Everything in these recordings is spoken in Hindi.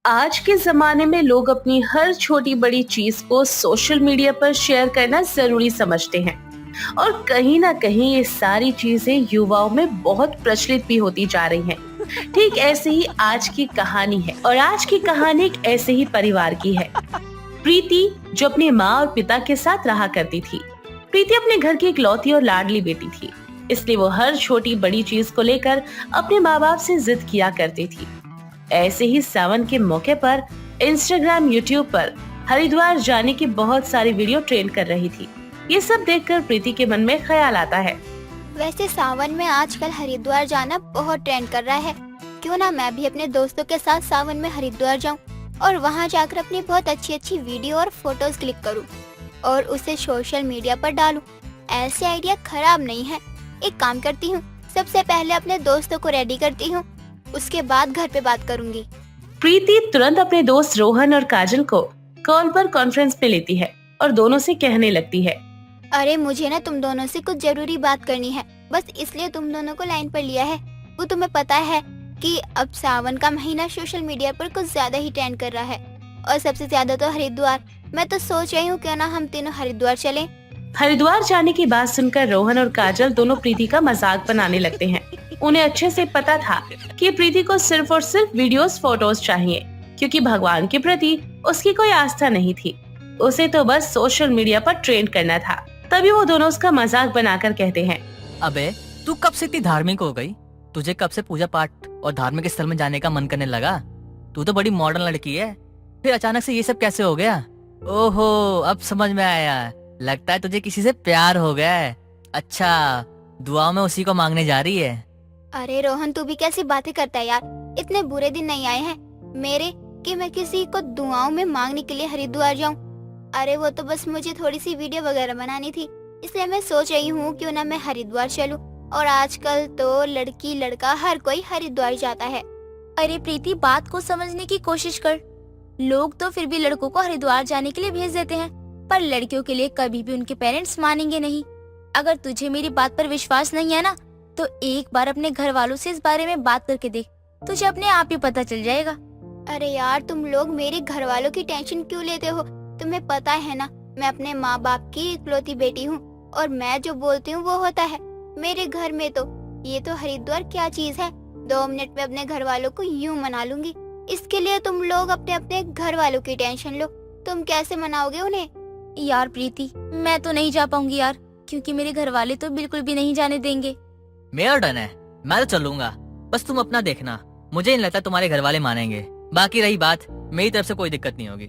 आज के जमाने में लोग अपनी हर छोटी बड़ी चीज को सोशल मीडिया पर शेयर करना जरूरी समझते हैं और कहीं ना कहीं ये सारी चीजें युवाओं में बहुत प्रचलित भी होती जा रही हैं। ठीक ऐसे ही आज की कहानी है और आज की कहानी एक ऐसे ही परिवार की है। प्रीति जो अपनी माँ और पिता के साथ रहा करती थी। प्रीति अपने घर की इकलौती और लाडली बेटी थी, इसलिए वो हर छोटी बड़ी चीज को लेकर अपने माँ बाप से जिद किया करती थी। ऐसे ही सावन के मौके पर इंस्टाग्राम, यूट्यूब पर हरिद्वार जाने की बहुत सारी वीडियो ट्रेंड कर रही थी। ये सब देखकर प्रीति के मन में ख्याल आता है। वैसे सावन में आजकल हरिद्वार जाना बहुत ट्रेंड कर रहा है। क्यों ना मैं भी अपने दोस्तों के साथ सावन में हरिद्वार जाऊं और वहां जाकर अपनी बहुत अच्छी अच्छी वीडियो और फोटोज क्लिक करूं और उसे सोशल मीडिया पर डालूं। ऐसे आइडिया खराब नहीं है। एक काम करती हूँ, सबसे पहले अपने दोस्तों को रेडी करती हूँ, उसके बाद घर पे बात करूंगी। प्रीति तुरंत अपने दोस्त रोहन और काजल को कॉल पर कॉन्फ्रेंस पे लेती है और दोनों से कहने लगती है, अरे मुझे ना तुम दोनों से कुछ जरूरी बात करनी है, बस इसलिए तुम दोनों को लाइन पर लिया है। वो तुम्हें पता है कि अब सावन का महीना सोशल मीडिया पर कुछ ज्यादा ही ट्रेंड कर रहा है और सबसे ज्यादा तो हरिद्वार। मैं तो सोच रही हूँ क्यों ना हम तीनों हरिद्वार चलें। हरिद्वार जाने की बात सुनकर रोहन और काजल दोनों प्रीति का मजाक बनाने लगते हैं। उन्हें अच्छे से पता था कि प्रीति को सिर्फ और सिर्फ वीडियोस, फोटोज चाहिए, क्योंकि भगवान के प्रति उसकी कोई आस्था नहीं थी। उसे तो बस सोशल मीडिया पर ट्रेंड करना था। तभी वो दोनों उसका मजाक बनाकर कहते हैं, अबे तू कब से इतनी धार्मिक हो गई? तुझे कब से पूजा पाठ और धार्मिक स्थल में जाने का मन करने लगा? तू तो बड़ी मॉडर्न लड़की है, फिर अचानक से ये सब कैसे हो गया? ओहो, अब समझ में आया। लगता है तुझे किसी से प्यार हो गया है। अच्छा, दुआ में उसी को मांगने जा रही है। अरे रोहन, तू भी कैसी बातें करता है यार। इतने बुरे दिन नहीं आए हैं मेरे कि मैं किसी को दुआओं में मांगने के लिए हरिद्वार जाऊं। अरे वो तो बस मुझे थोड़ी सी वीडियो वगैरह बनानी थी, इसलिए मैं सोच रही हूँ क्यों ना मैं हरिद्वार चलूं। और आजकल तो लड़की लड़का हर कोई हरिद्वार जाता है। अरे प्रीति, बात को समझने की कोशिश कर। लोग तो फिर भी लड़कों को हरिद्वार जाने के लिए भेज देते हैं, पर लड़कियों के लिए कभी भी उनके पेरेंट्स मानेंगे नहीं। अगर तुझे मेरी बात पर विश्वास नहीं है ना, तो एक बार अपने घर वालों से इस बारे में बात करके देख, तुझे अपने आप ही पता चल जाएगा। अरे यार, तुम लोग मेरे घर वालों की टेंशन क्यों लेते हो? तुम्हें पता है ना, मैं अपने माँ बाप की इकलौती बेटी हूँ और मैं जो बोलती हूँ वो होता है। मेरे घर में तो ये तो हरिद्वार क्या चीज है, 2 मिनट में अपने घर वालों को यूं मना लूंगी। इसके लिए तुम लोग अपने अपने घर वालों की टेंशन लो। तुम कैसे मनाओगे उन्हें? यार प्रीति, मैं तो नहीं जा पाऊंगी यार, क्योंकि मेरे घर वाले तो बिल्कुल भी नहीं जाने देंगे। मेरा डन है, मैं तो चलूंगा, बस तुम अपना देखना। मुझे नहीं लगता तुम्हारे घर वाले मानेंगे। बाकी रही बात, मेरी तरफ से कोई दिक्कत नहीं होगी।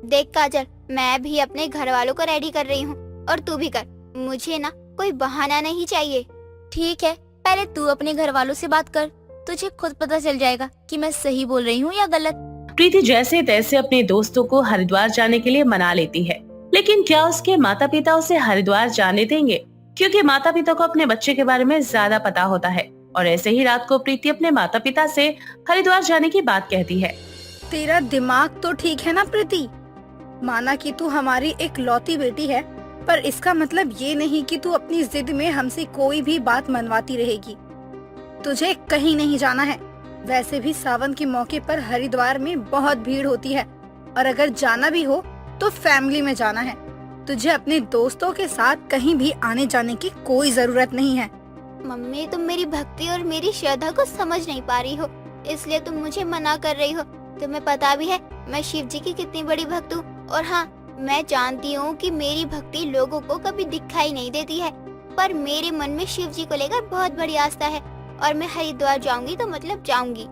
देख काजल, मैं भी अपने घर वालों को रेडी कर रही हूँ और तू भी कर। मुझे ना कोई बहाना नहीं चाहिए। ठीक है, पहले तू अपने घर वालों से बात कर, तुझे खुद पता चल जाएगा कि मैं सही बोल रही हूँ या गलत। प्रीति जैसे तैसे अपने दोस्तों को हरिद्वार जाने के लिए मना लेती है, लेकिन क्या उसके माता पिता उसे हरिद्वार जाने देंगे? क्योंकि माता पिता को अपने बच्चे के बारे में ज्यादा पता होता है। और ऐसे ही रात को प्रीति अपने माता पिता से हरिद्वार जाने की बात कहती है। तेरा दिमाग तो ठीक है ना प्रीति? माना कि तू हमारी इकलौती बेटी है, पर इसका मतलब ये नहीं कि तू अपनी जिद में हमसे कोई भी बात मनवाती रहेगी। तुझे कहीं नहीं जाना है। वैसे भी सावन के मौके पर हरिद्वार में बहुत भीड़ होती है और अगर जाना भी हो तो फैमिली में जाना है। तुझे अपने दोस्तों के साथ कहीं भी आने जाने की कोई जरूरत नहीं है। मम्मी, तुम मेरी भक्ति और मेरी श्रद्धा को समझ नहीं पा रही हो, इसलिए तुम मुझे मना कर रही हो। तुम्हें पता भी है मैं शिव जी की कितनी बड़ी भक्त हूँ, और हाँ, मैं जानती हूँ कि मेरी भक्ति लोगों को कभी दिखाई नहीं देती है, पर मेरे मन में शिव जी को लेकर बहुत बड़ी आस्था है और मैं हरिद्वार जाऊंगी तो मतलब जाऊंगी।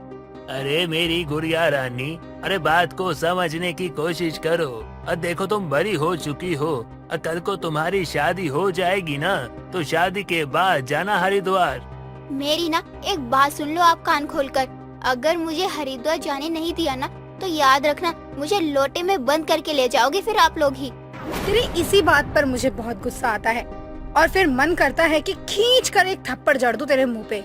अरे मेरी गुड़िया रानी, अरे बात को समझने की कोशिश करो। और देखो, तुम बड़ी हो चुकी हो और कल को तुम्हारी शादी हो जाएगी ना, तो शादी के बाद जाना हरिद्वार। मेरी ना एक बात सुन लो आप कान खोलकर। अगर मुझे हरिद्वार जाने नहीं दिया ना, तो याद रखना मुझे लोटे में बंद करके ले जाओगे फिर आप लोग ही। तेरी इसी बात पर मुझे बहुत गुस्सा आता है और फिर मन करता है कि खींच कर एक थप्पड़ जड़ दूं तेरे मुंह पे।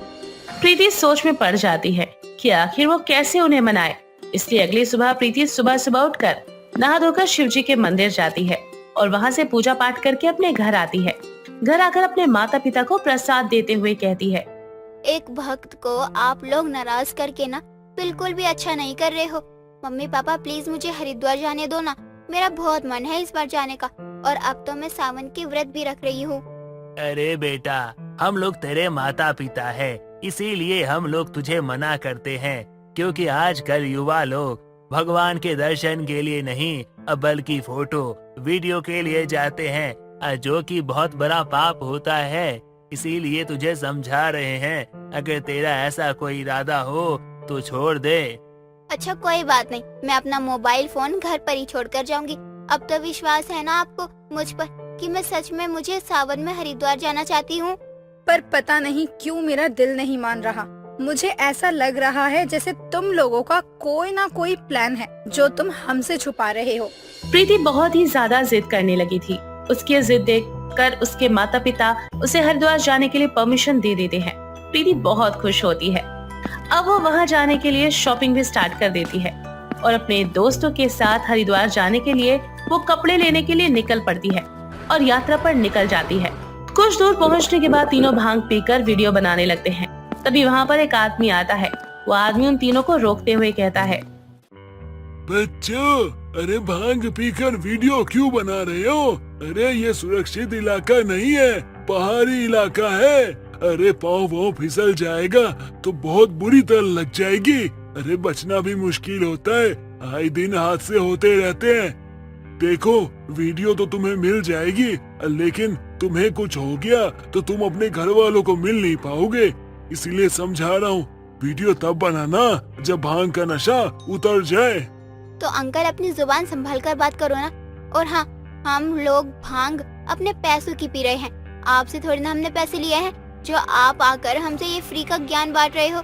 प्रीति सोच में पड़ जाती है कि आखिर वो कैसे उन्हें मनाए। इसलिए अगली सुबह प्रीति सुबह सुबह उठकर नहा धोकर शिव जी के मंदिर जाती है और वहाँ से पूजा पाठ करके अपने घर आती है। घर आकर अपने माता पिता को प्रसाद देते हुए कहती है, एक भक्त को आप लोग नाराज करके ना बिल्कुल भी अच्छा नहीं कर रहे हो। मम्मी पापा प्लीज मुझे हरिद्वार जाने दो ना, मेरा बहुत मन है इस बार जाने का, और अब तो मैं सावन की व्रत भी रख रही हूँ। अरे बेटा, हम लोग तेरे माता पिता है, इसीलिए हम लोग तुझे मना करते हैं, क्योंकि आजकल युवा लोग भगवान के दर्शन के लिए नहीं बल्कि फोटो वीडियो के लिए जाते हैं, जो कि बहुत बड़ा पाप होता है। इसीलिए तुझे समझा रहे हैं, अगर तेरा ऐसा कोई इरादा हो तो छोड़ दे। अच्छा कोई बात नहीं, मैं अपना मोबाइल फोन घर पर ही छोड़ कर जाऊंगी। अब तो विश्वास है ना आपको मुझ पर कि मैं सच में मुझे सावन में हरिद्वार जाना चाहती हूँ। पर पता नहीं क्यों मेरा दिल नहीं मान रहा। मुझे ऐसा लग रहा है जैसे तुम लोगों का कोई ना कोई प्लान है जो तुम हमसे छुपा रहे हो। प्रीति बहुत ही ज्यादा जिद करने लगी थी। उसकी जिद देखकर उसके माता पिता उसे हरिद्वार जाने के लिए परमिशन दे देते हैं। प्रीति बहुत खुश होती है। अब वो वहाँ जाने के लिए शॉपिंग भी स्टार्ट कर देती है और अपने दोस्तों के साथ हरिद्वार जाने के लिए वो कपड़े लेने के लिए निकल पड़ती है और यात्रा पर निकल जाती है। कुछ दूर पहुँचने के बाद तीनों भांग पीकर वीडियो बनाने लगते हैं। तभी वहाँ पर एक आदमी आता है। वो आदमी उन तीनों को रोकते हुए कहता है, बच्चों, अरे भांग पीकर वीडियो क्यों बना रहे हो? अरे ये सुरक्षित इलाका नहीं है, पहाड़ी इलाका है। अरे पाँव वाँव फिसल जाएगा तो बहुत बुरी तरह लग जाएगी। अरे बचना भी मुश्किल होता है, आए दिन हादसे होते रहते हैं। देखो, वीडियो तो तुम्हें मिल जाएगी, लेकिन तुम्हें कुछ हो गया तो तुम अपने घर वालों को मिल नहीं पाओगे। इसीलिए समझा रहा हूँ, वीडियो तब बनाना जब भांग का नशा उतर जाए। तो अंकल अपनी जुबान संभाल कर बात करो ना। और हाँ, हम लोग भांग अपने पैसों की पी रहे हैं, आपसे थोड़ी ना हमने पैसे लिए हैं जो आप आकर हमसे ये फ्री का ज्ञान बांट रहे हो।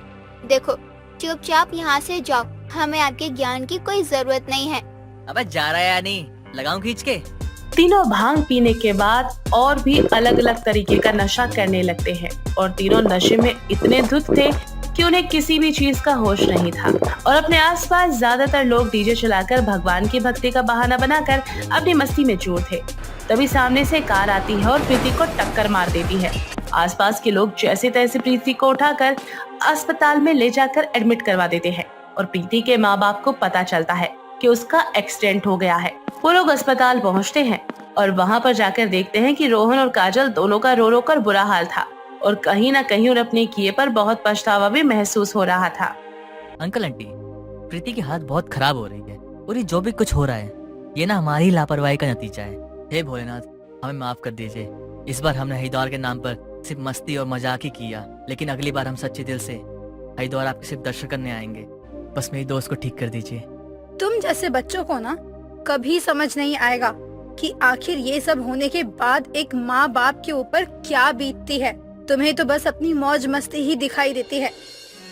देखो, चुपचाप यहाँ से जाओ, हमें आपके ज्ञान की कोई जरूरत नहीं है। अबे जा रहा है या नहीं? लगाऊं खींच के? तीनों भांग पीने के बाद और भी अलग अलग तरीके का नशा करने लगते हैं और तीनों नशे में इतने धुत थे कि उन्हें किसी भी चीज का होश नहीं था और अपने आसपास ज्यादातर लोग डीजे चलाकर भगवान की भक्ति का बहाना बनाकर अपनी मस्ती में चूर थे। तभी सामने से कार आती है और प्रीति को टक्कर मार देती है। आसपास के लोग जैसे तैसे प्रीति को उठाकर अस्पताल में ले जाकर एडमिट करवा देते हैं और प्रीति के माँ बाप को पता चलता है कि उसका एक्सीडेंट हो गया है। वो लोग अस्पताल पहुंचते हैं और वहां पर जाकर देखते हैं कि रोहन और काजल दोनों का रो रो कर बुरा हाल था और कहीं ना कहीं उन्हें अपने किए पर बहुत पछतावा भी महसूस हो रहा था। अंकल आंटी, प्रीति की हालत बहुत खराब हो रही है और ये जो भी कुछ हो रहा है ये ना हमारी लापरवाही का नतीजा है। हे भोलेनाथ, हमें माफ कर दीजिए। इस बार हमने हरिद्वार के नाम पर सिर्फ मस्ती और मजाक ही किया, लेकिन अगली बार हम सच्चे दिल से हरिद्वार आपके सिर्फ दर्शन करने आएंगे। बस मेरी दोस्त को ठीक कर दीजिए। तुम जैसे बच्चों को ना कभी समझ नहीं आएगा कि आखिर ये सब होने के बाद एक माँ बाप के ऊपर क्या बीतती है। तुम्हें तो बस अपनी मौज मस्ती ही दिखाई देती है।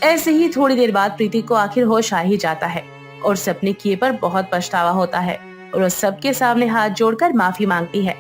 ऐसे ही थोड़ी देर बाद प्रीति को आखिर होश आ ही जाता है और उसे अपने किए पर बहुत पछतावा होता है और वो सबके सामने हाथ जोड़कर माफी मांगती है।